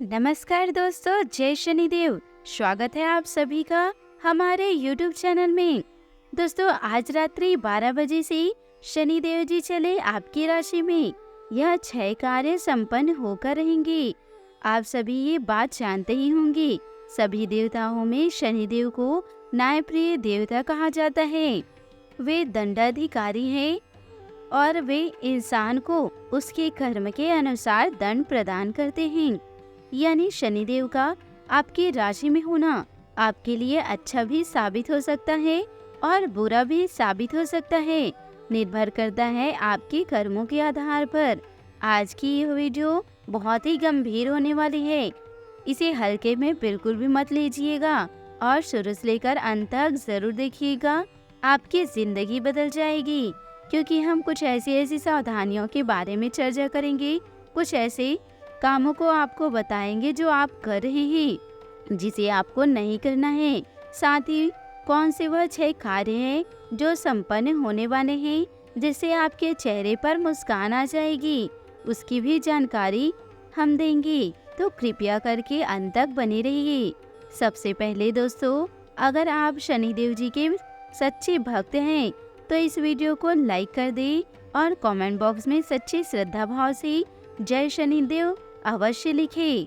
नमस्कार दोस्तों, जय शनिदेव। स्वागत है आप सभी का हमारे YouTube चैनल में। दोस्तों, आज रात्रि 12 बजे से शनिदेव जी चले आपकी राशि में। यह 6 कार्य संपन्न होकर रहेंगे। आप सभी ये बात जानते ही होंगे। सभी देवताओं में शनिदेव को न्यायप्रिय देवता कहा जाता है। वे दंडाधिकारी हैं और वे इंसान को उसके कर्म के अनुसार दंड प्रदान करते हैं। यानी शनिदेव का आपकी राशि में होना आपके लिए अच्छा भी साबित हो सकता है और बुरा भी साबित हो सकता है। निर्भर करता है आपके कर्मों के आधार पर। आज की यह वीडियो बहुत ही गंभीर होने वाली है। इसे हल्के में बिल्कुल भी मत लीजिएगा और शुरू से लेकर अंत तक जरूर देखिएगा। आपकी जिंदगी बदल जाएगी, क्योंकि हम कुछ ऐसी सावधानियों के बारे में चर्चा करेंगे। कुछ ऐसे कामों को आपको बताएंगे जो आप कर रहे हैं, जिसे आपको नहीं करना है। साथ ही कौन से वह 6 कार्य हैं जो संपन्न होने वाले हैं, जिससे आपके चेहरे पर मुस्कान आ जाएगी, उसकी भी जानकारी हम देंगे। तो कृपया करके अंत तक बने रहिए। सबसे पहले दोस्तों, अगर आप शनिदेव जी के सच्चे भक्त हैं तो इस वीडियो को लाइक कर दें और कमेंट बॉक्स में सच्ची श्रद्धा भाव से जय शनिदेव अवश्य लिखें।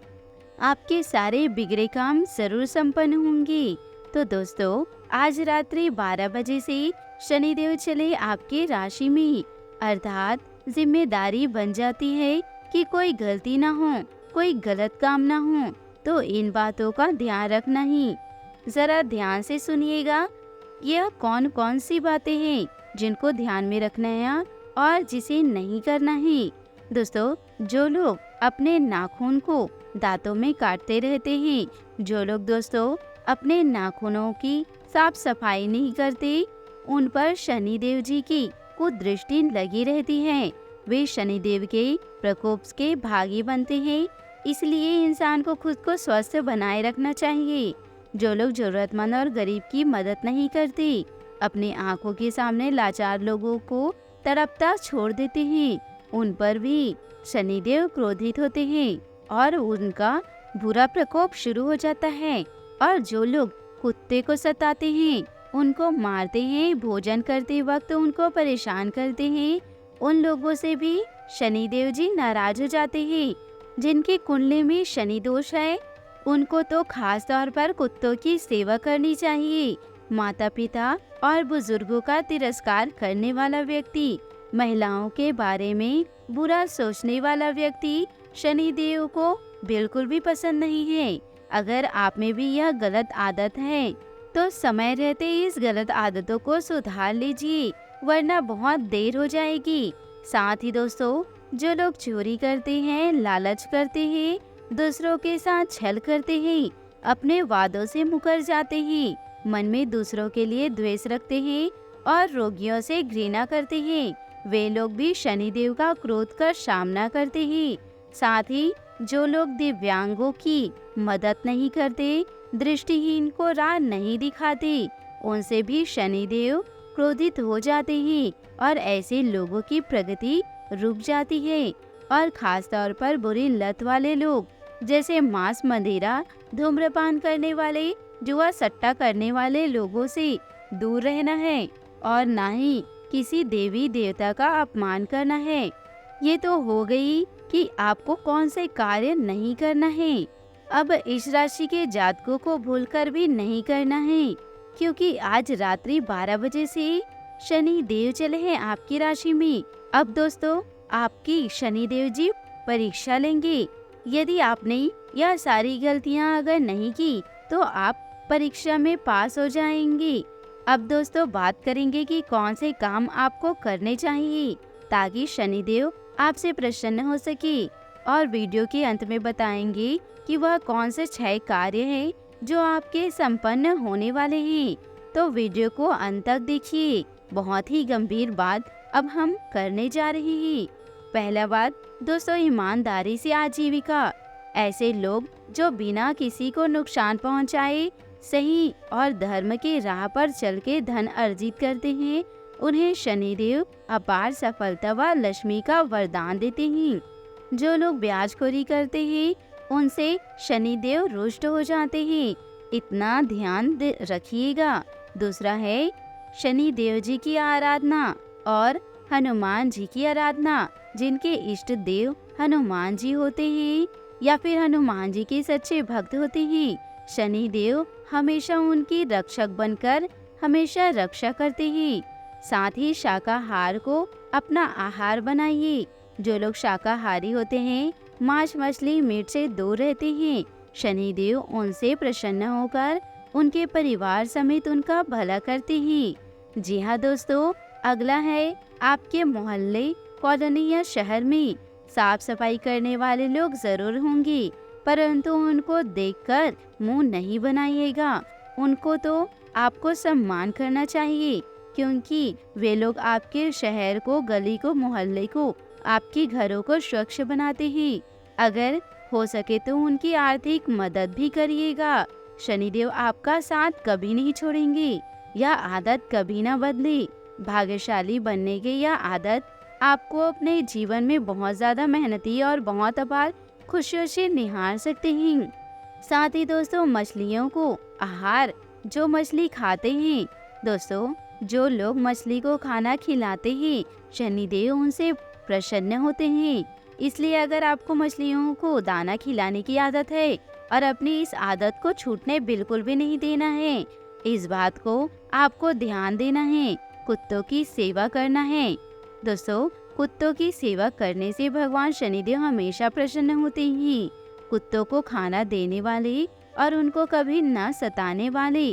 आपके सारे बिगड़े काम जरूर संपन्न होंगे। तो दोस्तों, आज रात्रि 12 बजे से शनिदेव चले आपके राशि में, अर्थात जिम्मेदारी बन जाती है कि कोई गलती ना हो, कोई गलत काम ना हो। तो इन बातों का ध्यान रखना ही। जरा ध्यान से सुनिएगा। यह कौन कौन सी बातें हैं जिनको ध्यान में रखना है और जिसे नहीं करना है। दोस्तों, जो लोग अपने नाखून को दांतों में काटते रहते हैं, जो लोग दोस्तों अपने नाखूनों की साफ सफाई नहीं करते, उन पर शनिदेव जी की कुदृष्टि लगी रहती है। वे शनिदेव के प्रकोप के भागी बनते हैं। इसलिए इंसान को खुद को स्वस्थ बनाए रखना चाहिए। जो लोग जरूरतमंद और गरीब की मदद नहीं करते, अपने आंखों के सामने लाचार लोगों को तड़पता छोड़ देते हैं, उन पर भी शनिदेव क्रोधित होते हैं और उनका बुरा प्रकोप शुरू हो जाता है। और जो लोग कुत्ते को सताते हैं, उनको मारते हैं, भोजन करते वक्त उनको परेशान करते हैं, उन लोगों से भी शनिदेव जी नाराज हो जाते हैं। जिनकी कुंडली में शनि दोष है, उनको तो खास तौर पर कुत्तों की सेवा करनी चाहिए। माता पिता और बुजुर्गों का तिरस्कार करने वाला व्यक्ति, महिलाओं के बारे में बुरा सोचने वाला व्यक्ति शनिदेव को बिल्कुल भी पसंद नहीं है। अगर आप में भी यह गलत आदत है तो समय रहते इस गलत आदतों को सुधार लीजिए, वरना बहुत देर हो जाएगी। साथ ही दोस्तों, जो लोग चोरी करते हैं, लालच करते हैं, दूसरों के साथ छल करते हैं, अपने वादों से मुकर जाते हैं, मन में दूसरों के लिए द्वेष रखते हैं और रोगियों से घृणा करते हैं, वे लोग भी शनिदेव का क्रोध का सामना करते हैं। साथ ही जो लोग दिव्यांगों की मदद नहीं करते, दृष्टिहीन को राह नहीं दिखाते, उनसे भी शनिदेव क्रोधित हो जाते हैं और ऐसे लोगों की प्रगति रुक जाती है। और खास तौर पर बुरी लत वाले लोग, जैसे मांस, मदिरा, धूम्रपान करने वाले, जुआ सट्टा करने वाले लोगों से दूर रहना है और ना ही किसी देवी देवता का अपमान करना है। ये तो हो गई कि आपको कौन से कार्य नहीं करना है। अब इस राशि के जातकों को भूलकर भी नहीं करना है, क्योंकि आज रात्रि 12 बजे से शनि देव चले हैं आपकी राशि में। अब दोस्तों, आपकी शनिदेव जी परीक्षा लेंगे। यदि आपने यह सारी गलतियां अगर नहीं की तो आप परीक्षा में पास हो जाएंगे। अब दोस्तों, बात करेंगे कि कौन से काम आपको करने चाहिए ताकि शनिदेव आपसे प्रसन्न हो सके, और वीडियो के अंत में बताएंगे कि वह कौन से 6 कार्य हैं जो आपके संपन्न होने वाले हैं। तो वीडियो को अंत तक देखिए। बहुत ही गंभीर बात अब हम करने जा रहे हैं। पहला बात दोस्तों, ईमानदारी से आजीविका। ऐसे लोग जो बिना किसी को नुकसान पहुंचाए सही और धर्म के राह पर चल के धन अर्जित करते हैं, उन्हें शनिदेव अपार सफलता व लक्ष्मी का वरदान देते हैं। जो लोग ब्याजखोरी करते हैं, उनसे शनिदेव रुष्ट हो जाते हैं, इतना ध्यान रखिएगा। दूसरा है शनिदेव जी की आराधना और हनुमान जी की आराधना। जिनके इष्ट देव हनुमान जी होते हैं या फिर हनुमान जी के सच्चे भक्त होते हैं, शनिदेव हमेशा उनकी रक्षक बनकर हमेशा रक्षा करते हैं। साथ ही शाकाहार को अपना आहार बनाइए। जो लोग शाकाहारी होते हैं, मांस मछली मीट से दूर रहते हैं, शनिदेव उनसे प्रसन्न होकर उनके परिवार समेत उनका भला करते हैं। जी हाँ दोस्तों, अगला है आपके मोहल्ले, कॉलोनी या शहर में साफ सफाई करने वाले लोग जरूर होंगे, परंतु उनको देखकर मुंह नहीं बनाइएगा। उनको तो आपको सम्मान करना चाहिए, क्योंकि वे लोग आपके शहर को, गली को, मोहल्ले को, आपके घरों को स्वच्छ बनाते हैं। अगर हो सके तो उनकी आर्थिक मदद भी करिएगा। शनिदेव आपका साथ कभी नहीं छोड़ेंगे। यह आदत कभी ना बदले। भाग्यशाली बनने की यह आदत आपको अपने जीवन में बहुत ज्यादा मेहनती और बहुत अपार खुशियों से निहार सकते हैं। साथ ही दोस्तों, मछलियों को आहार, जो मछली खाते हैं, दोस्तों जो लोग मछली को खाना खिलाते हैं, शनिदेव उनसे प्रसन्न होते हैं। इसलिए अगर आपको मछलियों को दाना खिलाने की आदत है और अपनी इस आदत को छूटने बिल्कुल भी नहीं देना है, इस बात को आपको ध्यान देना है। कुत्तों की सेवा करना है। दोस्तों, कुत्तों की सेवा करने से भगवान शनिदेव हमेशा प्रसन्न होते हैं। कुत्तों को खाना देने वाले और उनको कभी न सताने वाले,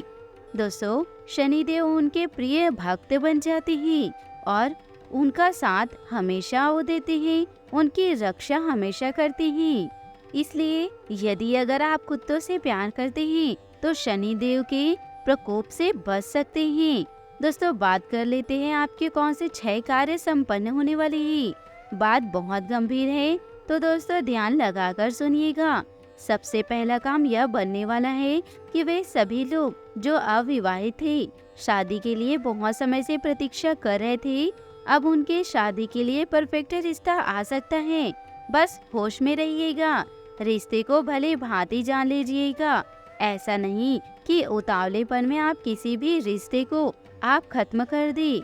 दोस्तों शनिदेव उनके प्रिय भक्त बन जाते हैं और उनका साथ हमेशा वो देते हैं, उनकी रक्षा हमेशा करते हैं। इसलिए यदि अगर आप कुत्तों से प्यार करते हैं तो शनिदेव के प्रकोप से बच सकते हैं। दोस्तों, बात कर लेते हैं आपके कौन से 6 कार्य संपन्न होने वाले हैं। बात बहुत गंभीर है, तो दोस्तों ध्यान लगाकर सुनिएगा। सबसे पहला काम यह बनने वाला है कि वे सभी लोग जो अविवाहित थे, शादी के लिए बहुत समय से प्रतीक्षा कर रहे थे, अब उनके शादी के लिए परफेक्ट रिश्ता आ सकता है। बस होश में रहिएगा। रिश्ते को भले भांति जान लीजिएगा। ऐसा नहीं कि उतावलेपन में आप किसी भी रिश्ते को आप खत्म कर दे।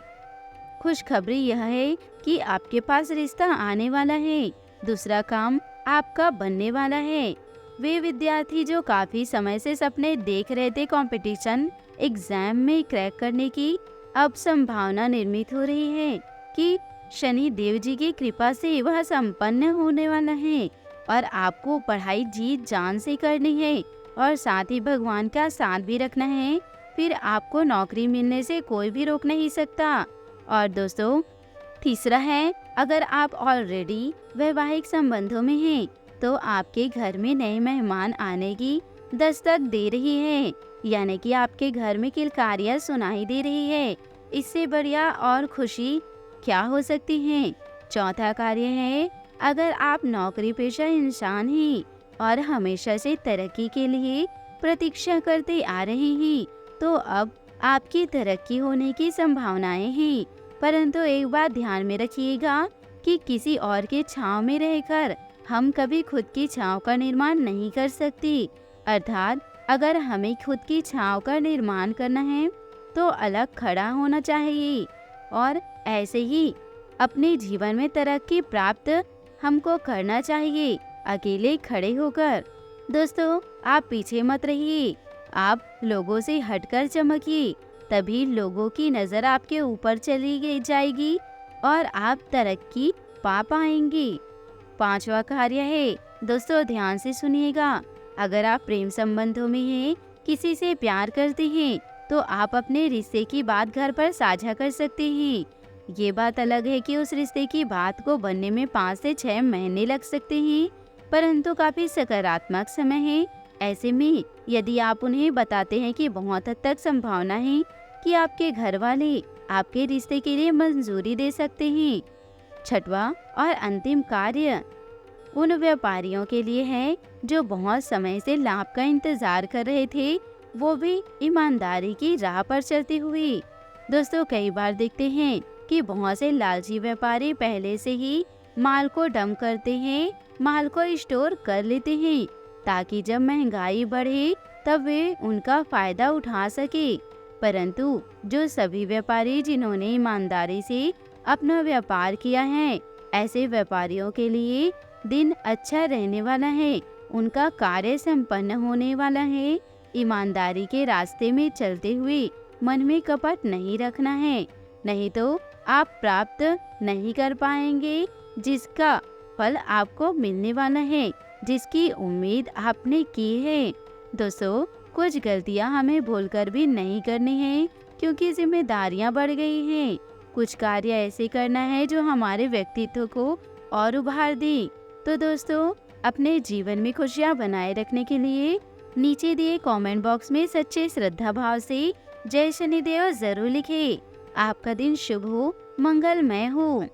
खुशखबरी यह है कि आपके पास रिश्ता आने वाला है। दूसरा काम आपका बनने वाला है। वे विद्यार्थी जो काफी समय से सपने देख रहे थे कंपटीशन एग्जाम में क्रैक करने की, अब संभावना निर्मित हो रही है कि शनि देव जी की कृपा से वह संपन्न होने वाला है और आपको पढ़ाई जीत जान से करनी है और साथ ही भगवान का साथ भी रखना है। फिर आपको नौकरी मिलने से कोई भी रोक नहीं सकता। और दोस्तों, तीसरा है, अगर आप ऑलरेडी वैवाहिक संबंधों में हैं तो आपके घर में नए मेहमान आने की दस्तक दे रही है, यानी कि आपके घर में किलकारियां सुनाई दे रही है। इससे बढ़िया और खुशी क्या हो सकती है। चौथा कार्य है, अगर आप नौकरी पेशा इंसान हैं और हमेशा से तरक्की के लिए प्रतीक्षा करते आ रहे हैं, तो अब आपकी तरक्की होने की संभावनाएं हैं। परंतु एक बात ध्यान में रखिएगा कि किसी और के छांव में रहकर हम कभी खुद की छांव का निर्माण नहीं कर सकते। अर्थात अगर हमें खुद की छांव का निर्माण करना है तो अलग खड़ा होना चाहिए और ऐसे ही अपने जीवन में तरक्की प्राप्त हमको करना चाहिए, अकेले खड़े होकर। दोस्तों, आप पीछे मत रहिए, आप लोगों से हटकर चमकिए, तभी लोगों की नज़र आपके ऊपर चली जाएगी और आप तरक्की पा पाएंगे। पांचवा कार्य है, दोस्तों ध्यान से सुनिएगा। अगर आप प्रेम संबंधों में हैं, किसी से प्यार करते हैं, तो आप अपने रिश्ते की बात घर पर साझा कर सकते हैं। ये बात अलग है कि उस रिश्ते की बात को बनने में 5 से 6 महीने लग सकते हैं, परंतु काफी सकारात्मक समय है। ऐसे में यदि आप उन्हें बताते हैं कि बहुत हद तक संभावना है कि आपके घर वाले आपके रिश्ते के लिए मंजूरी दे सकते हैं। छठवां और अंतिम कार्य उन व्यापारियों के लिए है जो बहुत समय से लाभ का इंतजार कर रहे थे, वो भी ईमानदारी की राह पर चलते हुए। दोस्तों, कई बार देखते हैं कि बहुत से लालची व्यापारी पहले से ही माल को डंप करते हैं, माल को स्टोर कर लेते हैं ताकि जब महंगाई बढ़े तब वे उनका फायदा उठा सके। परंतु जो सभी व्यापारी जिन्होंने ईमानदारी से अपना व्यापार किया है, ऐसे व्यापारियों के लिए दिन अच्छा रहने वाला है, उनका कार्य संपन्न होने वाला है। ईमानदारी के रास्ते में चलते हुए मन में कपट नहीं रखना है, नहीं तो आप प्राप्त नहीं कर पाएंगे जिसका फल आपको मिलने वाला है, जिसकी उम्मीद आपने की है। दोस्तों, कुछ गलतियां हमें भूलकर भी नहीं करनी है, क्योंकि जिम्मेदारियां बढ़ गई हैं। कुछ कार्य ऐसे करना है जो हमारे व्यक्तित्व को और उभार दे। तो दोस्तों, अपने जीवन में खुशियां बनाए रखने के लिए नीचे दिए कमेंट बॉक्स में सच्चे श्रद्धा भाव से जय शनिदेव जरूर लिखें। आपका दिन शुभ हो, मंगलमय हो।